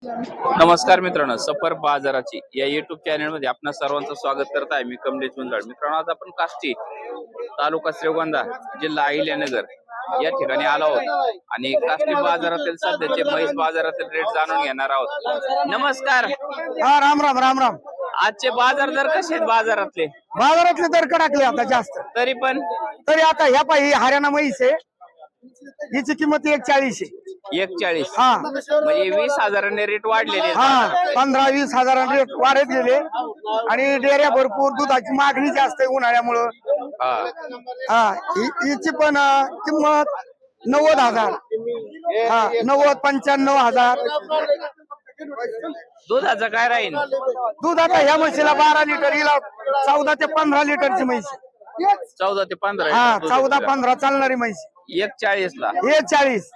नमस्कार मित्रांनो, सफर बाजाराची या युट्यूब चॅनल मध्ये आपणा सर्वांचं स्वागत करत आहे. मी कमलेश गुंजाळ. मित्रांनो, आज आपण काष्टी तालुका श्रीगोंदा जिल्हा अहिल्यानगर या ठिकाणी आलो आहोत आणि काष्टी बाजारातील सध्याचे म्हैस बाजारातील रेट जाणून घेणार आहोत. नमस्कार. हा, राम राम राम राम. आजचे बाजार दर कसे आहेत? बाजारातले दर कडाकले आता जास्त. तरी आता ह्या पाहिजे हरियाणा म्हैस आहे, हिची किंमत 140 आहे. 140. हा, म्हणजे 20,000 रेट वाढलेले आहेत. हा, 15-20 हजारांनी रेट वाढत गेले आणि डेऱ्या भरपूर, दुधाची मागणी जास्त आहे उन्हाळ्यामुळं. हा. हा, हिची पण किंमत 90,000. हा, 90-95,000. दुधाचं काय राहील? दूध आता ह्या म्हशीला 12 लिटर, हिला 14 ते 15 लिटरची म्हैस. 14 ते 15. हा, 14-15 चालणारी म्हैस. 140 ला. 140.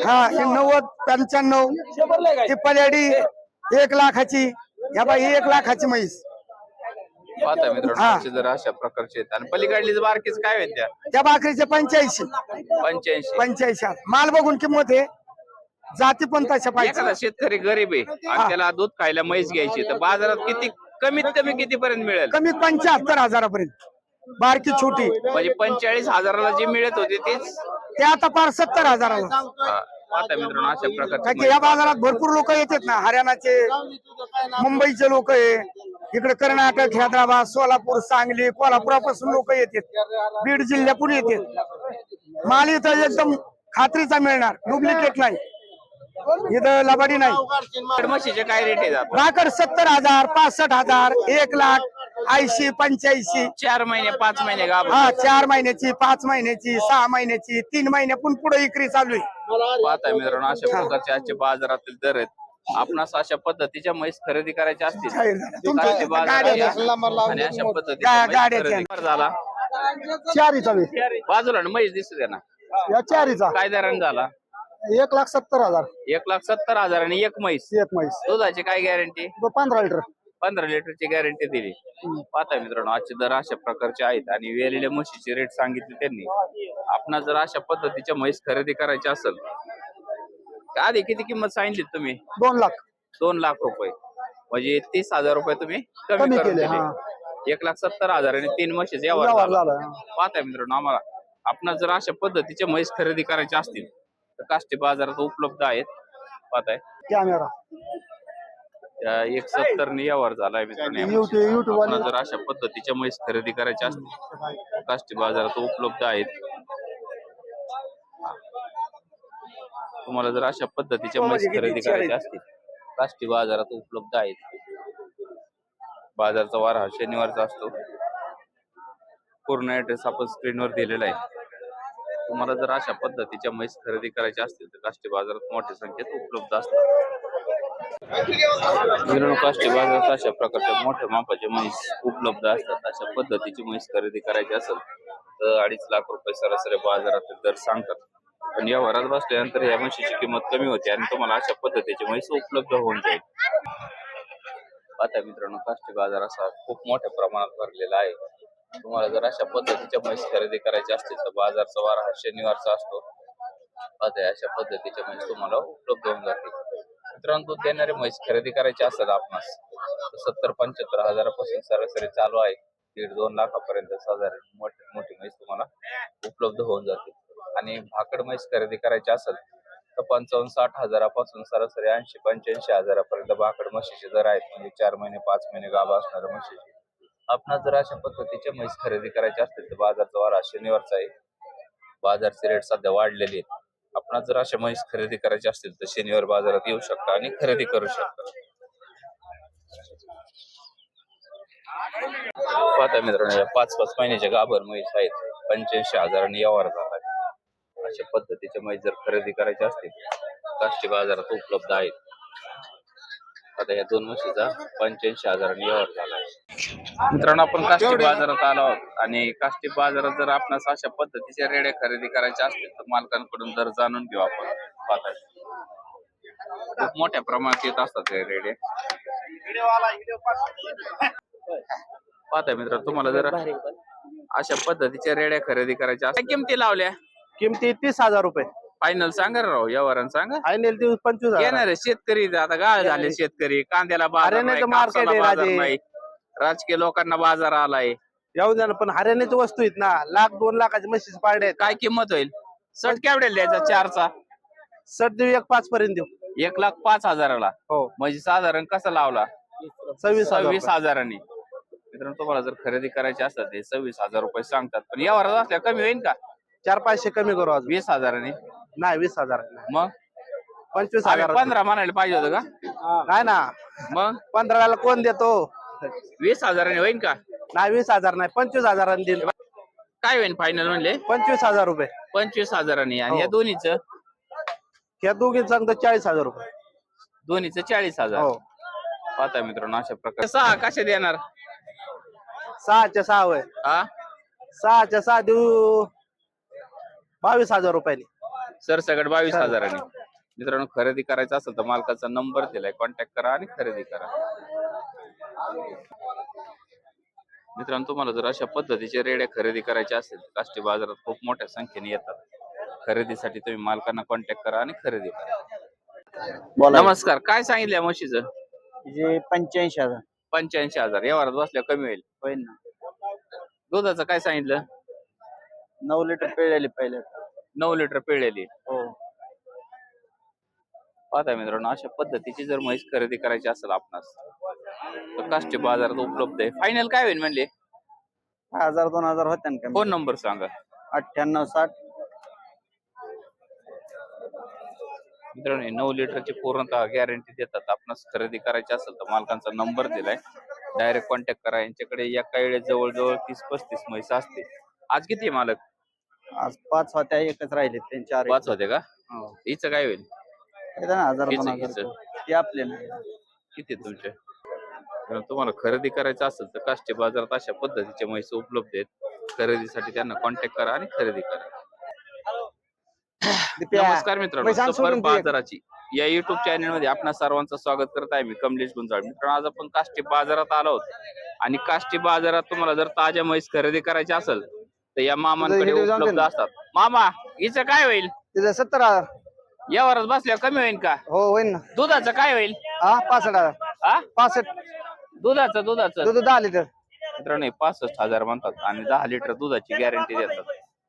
हा, ही 90-95. ही पल्याडी 1 लाखाची. ह्या बाई 1 लाखाची म्हैस. पाहता मित्रांनो, जर अशा प्रकारचे आहेत. आणि पलीकडली बारकीच काय आहेत त्या भाकरीचे 85. 85. माल बघून किंमत आहे, जाती पण तशा पाहिजे. एखादा शेतकरी गरीब आहे आणि त्याला दूध खायला म्हैस घ्यायची, तर बाजारात किती कमीत कमी किती पर्यंत मिळेल? कमीत 75,000 बारकी छोटी. म्हणजे 45,000 जी मिळत होती तीच ते आता पार 70,000. पाहता मित्रांनो, अशा प्रकारचे की या बाजारात भरपूर लोक येतात ना, हरियाणाचे, मुंबईचे लोक आहे, इकडे कर्नाटक, हैदराबाद, सोलापूर, सांगली, कोल्हापुरापासून लोक येतात, बीड जिल्ह्यातून येतात. माल इथं एकदम खात्रीचा मिळणार, डुप्लिकेट नाही, इथं लबाडी नाही. म्हशीचे काय रेट आहे? भाकर 70,000, 65,000, 1 लाख, 80, 85. 4 महिने 5 महिने गाभ. हा, 4 महिन्याची, 5 महिन्याची, 6 महिन्याची, 3 महिन्यापून पुढे विक्री चालू आहे. पाहता मित्रांनो, अशा प्रकारचे आजचे बाजारातील दर आहेत. आपणास अशा पद्धतीच्या म्हैस खरेदी करायच्या असतील आणि अशा पद्धतीच्या झाला बाजूला म्हैस दिसते ना, या चारीचा काय दराने झाला? 1,70,000. 1,70,000 आणि एक म्हैस. दुधाची काय गॅरंटी? 15 लिटर. 15 लिटरची गॅरंटी दिली. पाहता मित्रांनो, आजचे दर अशा प्रकारचे आहेत आणि वेलेल्या म्हशीचे रेट सांगितले त्यांनी. आपणास जर अशा पद्धतीच्या म्हैस खरेदी करायची असेल, आधी किती किंमत सांगितली तुम्ही? 2 लाख. 2 लाख रुपये. म्हणजे 30,000 रुपये तुम्ही कमी केले. 1,70,000 आणि 3 म्हशीचे व्यवहार झाला. पाहता मित्रांनो, आम्हाला आपणास जर अशा पद्धतीच्या म्हैस खरेदी करायच्या असतील तर काष्टी बाजारात उपलब्ध आहेत. पाहताय कॅमेरा 1,70 ने व्यवहार झालाय मित्रांनो. आपणास जर अशा पद्धतीच्या म्हैस खरेदी करायच्या असतील काष्टी बाजारात उपलब्ध आहेत. तुम्हाला जर अशा पद्धतीच्या म्हैस खरेदी करायच्या असतील काष्टी बाजारात उपलब्ध आहेत. बाजारचा वार हा शनिवारचा असतो. पूर्ण ऍड्रेस आपण स्क्रीनवर दिलेला आहे. तुम्हाला जर अशा पद्धतीच्या म्हैस खरेदी करायच्या असतील तर काष्टी बाजारात मोठ्या संख्येत उपलब्ध असतात. काष्टी बाजारात अशा प्रकारच्या मोठ्या मापाच्या म्हैस उपलब्ध असतात. अशा पद्धतीची म्हैस खरेदी करायची असेल तर 2.5 लाख रुपये सरासरी बाजारातील दर सांगतात. पण या वरात बसल्यानंतर या म्हशीची किंमत कमी होते आणि तुम्हाला अशा पद्धतीची म्हैस उपलब्ध होऊन जाईल. आता मित्रांनो, काष्टी बाजार असा खूप मोठ्या प्रमाणात भरलेला आहे. तुम्हाला जर अशा पद्धतीच्या म्हैस खरेदी करायची असतील तर बाजारचा वार हा शनिवारचा असतो. आता अशा पद्धतीच्या म्हैस तुम्हाला उपलब्ध होऊन जातील. मित्रांनो, दूध देणारे म्हैस खरेदी करायची असेल आपणास 70-75 हजारापासून सरासरी चालू आहे. 1.5-2 लाखापर्यंत साधारण मोठी म्हैस तुम्हाला उपलब्ध होऊन जाते. आणि भाकड म्हैस खरेदी करायची असेल तर 55-60 हजारापासून सरासरी 80-85 हजारापर्यंत भाकड म्हशीचे दर आहेत. म्हणजे 4 महिने 5 महिने गाभ असणाऱ्या म्हशीचे. आपणास जर अशा पद्धतीच्या म्हैस खरेदी करायची असतील तर बाजारचा वार शनिवारचा आहे. बाजारचे रेट सध्या वाढलेले आहेत. आपणास जर अशा म्हैस खरेदी करायची असतील तर शनिवार बाजारात येऊ शकता आणि खरेदी करू शकता. पाहता मित्रांनो, 5-5 महिन्याच्या गाभण म्हैस आहेत. 85,000 व्यवहार झाला. अशा पद्धतीच्या म्हैस जर खरेदी करायच्या असतील काष्टी बाजारात उपलब्ध आहेत. आता या 2 म्हशीचा 85,000 व्यवहार झाला. मित्रांनो, आपण काष्टी बाजारात आलो आहोत आणि काष्टी बाजारात जर आपणास अशा पद्धतीच्या रेड्या खरेदी करायच्या असतील तर मालकांकडून दर जाणून घेऊ आपण. पाहताय खूप मोठ्या प्रमाणात येत असतात हे रेडे. पाहताय मित्र, तुम्हाला जर अशा पद्धतीच्या रेड्या खरेदी करायच्या असतील किमती लावल्या? किमती 30,000 रुपये. फायनल सांगा रे राव, व्यवहारानं सांगा. फायनल दिवस 25,000. येणार आहे शेतकरी, आता गाळ झाले शेतकरी, कांद्याला बाजार नाही, हरियाणाचं market कापसाला आहे बाजार राजे. नाही, राजकीय लोकांना बाजार आलाय. येऊ द्या ना, पण हरियाणाची वस्तू आहेत ना, 1,00,000-2,00,000ची म्हशीच पाडे आहेत. काय किंमत होईल? सट केवढ्याला द्यायचा चारचा? सर देऊ 1,05,000 पर्यंत देऊ. 1,05,000 हो म्हणजे साधारण कसा लावला? 26,000. 26,000. मित्रांनो तुम्हाला जर खरेदी करायची असतात ते 26,000 रुपये सांगतात, पण यावर असल्या कमी होईल का? 400-500 कमी करू अजून. 20,000. नाही 20,000. मग 25,000. 15 म्हणायला पाहिजे होतं का? नाही ना, मग 15ला कोण देतो? 20,000 होईल का? नाही 20,000 नाही, 25,000 देईल. काय होईल फायनल म्हणले? 25,000 रुपये. 25,000. आणि हो. या दोन्हीचं? या दोघी सांगतो 40,000 रुपये. दोन्हीचं 40,000. हो. पाहता मित्रांनो अशा प्रकारे. सहा कशा देणार? 6च्या 6 वय. हा 6च्या 6 देऊ 22,000 रुपयाने. सरसकट 22,000. मित्रांनो खरेदी करायचं असेल तर मालकाचा नंबर दिलाय, कॉन्टॅक्ट करा आणि खरेदी करा. मित्रांनो तुम्हाला जर अशा पद्धतीचे रेड्या खरेदी करायचे असेल तर काष्टी बाजारात खूप मोठ्या संख्येने येतात. खरेदीसाठी तुम्ही मालकांना कॉन्टॅक्ट करा आणि खरेदी करा. नमस्कार, काय सांगितलं म्हशीचं? 85,000. 85,000. व्यवहारात बसल्या कमी होईल. होईल ना. दुधाचं काय सांगितलं? 9 लिटर पिळलेली पहिले. 9 लिटर पिळलेली. हो. पाहता मित्रांनो अशा पद्धतीची जर म्हैस खरेदी करायची असेल आपणास तर काष्टी बाजारात उपलब्ध आहे. फायनल काय होईल म्हणले? 1,000-2,000 होते ना. फोन नंबर सांगा. 9860. मित्रांनो 9 लिटरची पूर्णतः गॅरंटी देतात. आपणास खरेदी करायची असेल तर मालकांचा नंबर दिलाय, डायरेक्ट कॉन्टॅक्ट करा. यांच्याकडे एका वेळेस जवळजवळ 30-35 म्हैस असते. आज किती आहे मालक? आज 5 होत्या, एकच राहिले. 3-4 5 होते का? हो. हिचं काय होईल? 1,000-2,000 ते आपले नाही. किती आहे तुमचे? तुम्हाला खरेदी करायचं असेल तर काष्टी बाजारात अशा पद्धतीचे म्हैस उपलब्ध आहेत. खरेदीसाठी त्यांना कॉन्टॅक्ट करा आणि खरेदी करा. नमस्कार मित्रांनो, सफर बाजाराची या युट्यूब चॅनल मध्ये आपणा सर्वांचं स्वागत करत आहे. मी कमलेश गुंजाळ. मित्रांनो आज आपण काष्टी बाजारात आलो आहोत आणि काष्टी बाजारात तुम्हाला जर ताज्या म्हैस खरेदी करायची असेल तर या मामांकडे उपलब्ध असतात. मामा हिचं काय होईल? तिथं 70,000. यावरच बसल्या कमी होईल का? हो होईल ना. दुधाचं काय होईल? 65,000. हा 65. दुधाचं दूध 10 लिटर. मित्रांनो 65,000 म्हणतात आणि 10 लिटर दुधाची गॅरंटी देतात.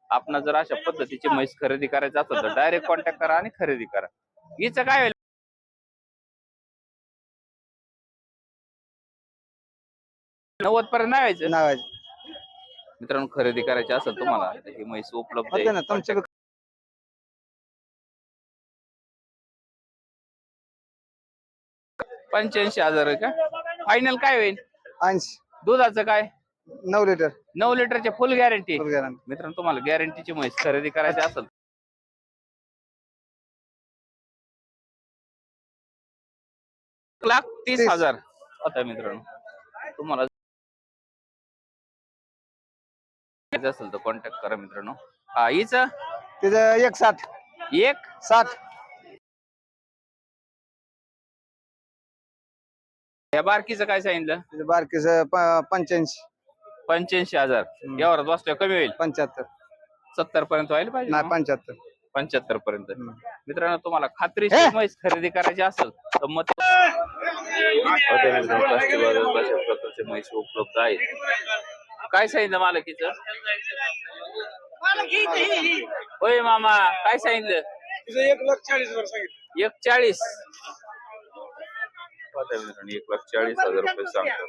आपण जर अशा पद्धतीची म्हैस खरेदी करायची असेल तर डायरेक्ट कॉन्टॅक्ट करा आणि खरेदी करा. हिचं काय होईल? 90 पर्यंत नाही व्हायचं. मित्रांनो खरेदी करायची असेल तुम्हाला तर ही म्हैस उपलब्ध आहे. 85,000 का? फायनल काय होईल? 80. दुधाचं काय? 9 लिटर. 9 लिटरची फुल गॅरंटी. फुल गॅरंटी. मित्रांनो तुम्हाला गॅरंटीची म्हैस खरेदी करायची असेल 1,30,000. आता मित्रांनो तुम्हाला असेल तर कॉन्टॅक्ट करा मित्रांनो. हा हिच तिथं 1,60. 1,60. या बारकीचं काय सांगितलं? तिथं बारकीच 85. 85,000. यावर बसल्या कमी होईल? 75. 70 पर्यंत व्हायला पाहिजे. नाही 75. 75 पर्यंत. मित्रांनो तुम्हाला खात्रीची म्हैस खरेदी करायची असेल तर मग प्रकारचे म्हैस उपलब्ध आहेत. काय सांगितलं मालकीचं? होय मामा काय सांगितलं? 1,40,000 सांगितलं. 1,40,000. 1,40,000 रुपये सांगतो.